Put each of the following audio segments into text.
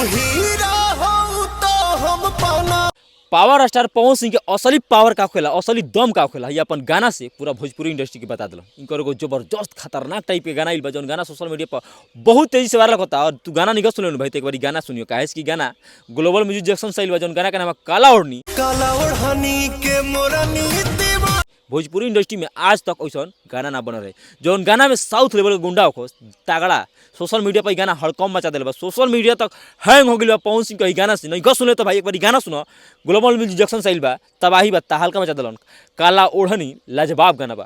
हीरा हो तो हम पाना। पावर स्टार पवन सिंह के असली पावर का होखेला, असली दम का होखेला, ये अपन गाना से पूरा भोजपुरी इंडस्ट्री के बता दिला। इनकर एगो जबरदस्त खतरनाक टाइप के गाना आइल बा, जौन गाना सोशल मीडिया पर बहुत तेजी से वायरल होता। और तू गाना नहीं सुन भाई तो एक बार गाना सुनियो, काहे कि गाना ग्लोबल म्यूजिक जंक्शन से आइल बा, जौन गाना का नाम है काला ओढ़नी। काला ओढ़नी के मोरनी दीवा। भोजपुरी इंडस्ट्री में आज तक ऐसा गाना ना बनल रहे, जौन गाना में साउथ लेवल के गुंडा हो तगड़ा सोशल मीडिया पर गाना हड़कम मचा दिल बा। सोशल मीडिया तक हैंग हो गई बा पवन सिंह के गाना से। नहीं सुने तो भाई एक बार गाना सुनो, ग्लोबल म्यूजिक जंक्शन से आइल बा, तबाही बा, तहलका मचा दिलन। काला ओढ़नी लाजवाब गाना बा।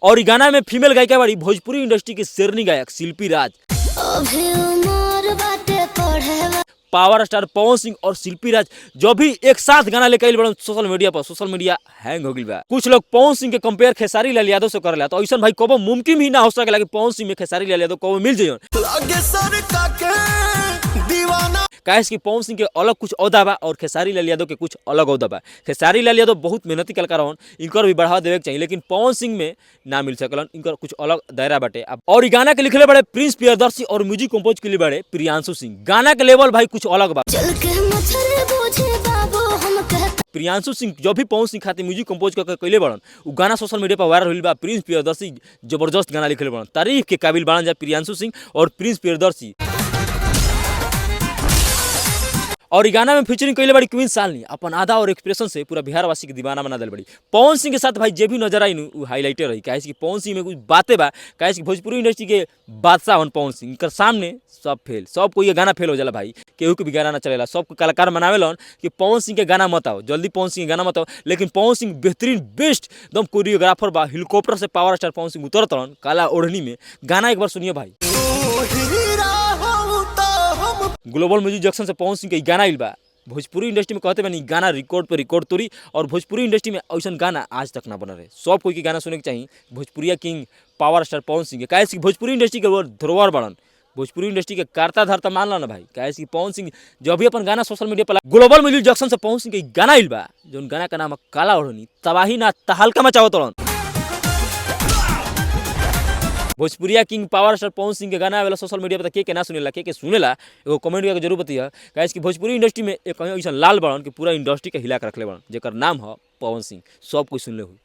और गाना में फीमेल गायिका बाड़ी भोजपुरी इंडस्ट्री के शेरनी गायक शिल्पी राज। पावर स्टार पवन सिंह और शिल्पी राज जो भी एक साथ गाना लेकर बड़े सोशल मीडिया पर, सोशल मीडिया हैंग हो गई बा। कुछ लोग पवन सिंह के कंपेयर खेसारी लाल यादव से करेला, तो ऐसा भाई कबो मुमकिन ही ना हो सकेला कि पवन सिंह में खेसारी लाल यादव कबो मिल जाइए। काहे कि पवन सिंह के अलग कुछ औदा बा और खेसारी लाल यादव के कुछ अलग औदा बा। खेसारी लाल यादव बहुत मेहनती कलाकार हन, इनकर भी बढ़ावा देवे के चाहिए, लेकिन पवन सिंह में ना मिल सकलन, इनकर कुछ अलग दायरा बाटे। और ई गाना के लिखले बड़े प्रिंस प्रियदर्शी और म्यूजिक कंपोज के लिए बड़े प्रियांशु सिंह। गाना के लेवल भाई कुछ अलग बा। प्रियांशु सिंह जो भी पवन सिंह खातिर म्यूजिक कंपोज करके कैले बड़न, उ गाना सोशल मीडिया पर वायरल होइल बा। प्रिंस प्रियदर्शी जबरदस्त गाना लिखले बड़न, तारीफ के काबिल बड़न जा प्रियांशु सिंह और प्रिंस प्रियदर्शी। और ई गाना में फीचरिंग कैले बड़ी क्वीन सालनी, अपन आधा और एक्सप्रेशन से पूरा बिहारवासी के दीवाना बना दिल बड़ी। पवन सिंह के साथ भाई जे भी नजर आई उ हाईलाइटर रही, काहे कि पवन सिंह में कुछ बातें बा, काहे कि भोजपुरी इंडस्ट्री के बादशाह हन पवन सिंह। इनकर सामने सब फेल, सब कोई ये गाना फेल हो जाला भाई, केहू के भी गाना ना चलेला। सब कलाकार मनावेलन कि पवन सिंह के गाना मत आओ, जल्दी पवन सिंह के गाना मत आओ, लेकिन पवन सिंह बेहतरीन बेस्ट एकदम कोरियोग्राफर बा। हेलीकॉप्टर से पावर स्टार पवन सिंह उतरतलन काला ओढ़नी में। गाना एक बार सुनिए भाई। ग्लोबल म्यूजिक जंक्शन से पवन सिंह के गाना आइल बा। भोजपुरी इंडस्ट्री में कहते बनी गाना रिकॉर्ड पे रिकॉर्ड तोड़ी, और भोजपुरी इंडस्ट्री में ऐसा गाना आज तक ना बना रहे। सब कोई के गाना सुने के चाहिए भोजपुरिया king power star Pawan Singh के, काहे कि भोजपुरी इंडस्ट्री के धरोहर बड़न, भोजपुरी इंडस्ट्री के करता धरता मान ला ना भाई। काहे कि पवन सिंह जो भी अपन गाना सोशल मीडिया पर ग्लोबल म्यूजिक जंक्शन से पवन सिंह के गाना आइल बा, जो गाना का नाम है काला ओढ़नी, तबाही ना तहलका मचावत तड़न। भोजपुरिया king power star Pawan Singh के गाना वाला सोशल मीडिया पर के ना सुनेला, के सुनेला, एगो कमेंट करके जरूर बताइए। काहे कि भोजपुरी इंडस्ट्री में एक ऐसा लाल बड़न कि पूरा इंडस्ट्री के हिला के रखले बड़न, जेकर नाम है पवन सिंह। सब कुछ सुनले हुई।